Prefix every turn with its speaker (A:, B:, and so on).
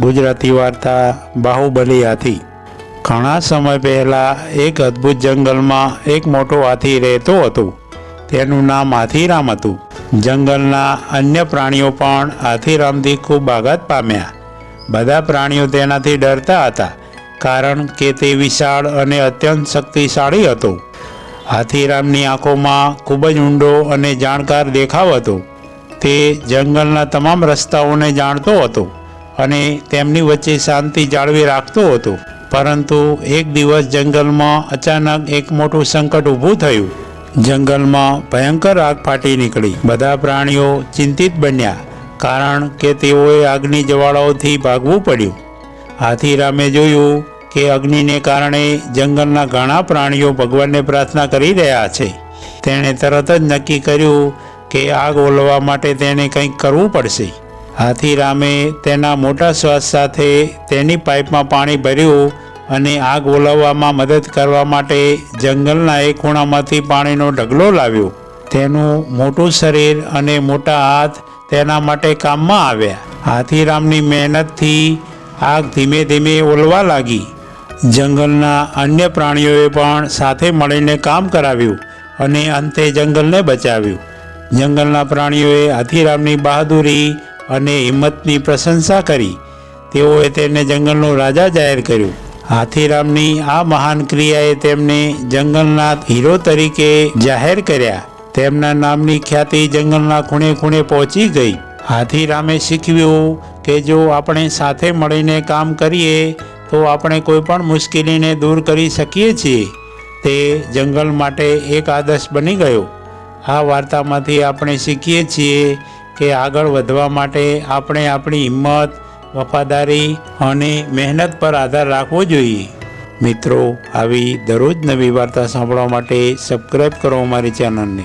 A: ગુજરાતી વાર્તા બાહુબલી હાથી। ઘણા સમય પહેલાં એક અદ્ભુત જંગલમાં એક મોટો હાથી રહેતો હતો। તેનું નામ હાથીરામ હતું। જંગલના અન્ય પ્રાણીઓ પણ હાથીરામથી ખૂબ આઘાત પામ્યા। બધા પ્રાણીઓ તેનાથી ડરતા હતા, કારણ કે તે વિશાળ અને અત્યંત શક્તિશાળી હતો। હાથીરામની આંખોમાં ખૂબ જ ઊંડો અને જાણકાર દેખાવ હતો। તે જંગલના તમામ રસ્તાઓને જાણતો હતો અને તેમની વચ્ચે શાંતિ જાળવી રાખતો હતો। પરંતુ એક દિવસ જંગલમાં અચાનક એક મોટું સંકટ ઊભું થયું। જંગલમાં ભયંકર આગ ફાટી નીકળી। બધા પ્રાણીઓ ચિંતિત બન્યા, કારણ કે તેઓએ આગની જ્વાળાઓથી ભાગવું પડ્યું। હાથીરામે જોયું કે અગ્નિને કારણે જંગલના ઘણા પ્રાણીઓ ભગવાનને પ્રાર્થના કરી રહ્યા છે। તેણે તરત જ નક્કી કર્યું કે આગ ઓલવવા માટે તેને કંઈક કરવું પડશે। હાથીરામે તેના મોટા શ્વાસ સાથે તેની પાઇપમાં પાણી ભર્યું અને આગ ઓલવવામાં મદદ કરવા માટે જંગલના એક ખૂણામાંથી પાણીનો ઢગલો લાવ્યો। તેનું મોટું શરીર અને મોટા હાથ તેના માટે કામમાં આવ્યા। હાથીરામની મહેનતથી આગ ધીમે ધીમે ઓલવા લાગી। જંગલના અન્ય પ્રાણીઓએ પણ સાથે મળીને કામ કરાવ્યું અને અંતે જંગલને બચાવ્યું। જંગલના પ્રાણીઓએ હાથીરામની બહાદુરી અને હિંમતની પ્રશંસા કરી। તેઓએ તેને જંગલનો રાજા જાહેર કર્યો। હાથીરામની આ મહાન ક્રિયાએ તેમને જંગલના હીરો તરીકે જાહેર કર્યા। તેમના નામની ખ્યાતિ જંગલના ખૂણે ખૂણે પહોંચી ગઈ। હાથીરામે શીખવ્યું કે જો આપણે સાથે મળીને કામ કરીએ તો આપણે કોઈ પણ મુશ્કેલીને દૂર કરી શકીએ છીએ। તે જંગલ માટે એક આદર્શ બની ગયો। આ વાર્તામાંથી આપણે શીખીએ છીએ કે આગળ વધવા માટે આપણે આપણી હિંમત, વફાદારી અને મહેનત પર આધાર રાખવો જોઈએ। મિત્રો, આવી દરરોજ નવી વાર્તા સાંભળવા માટે સબસ્ક્રાઈબ કરો અમારી ચેનલને।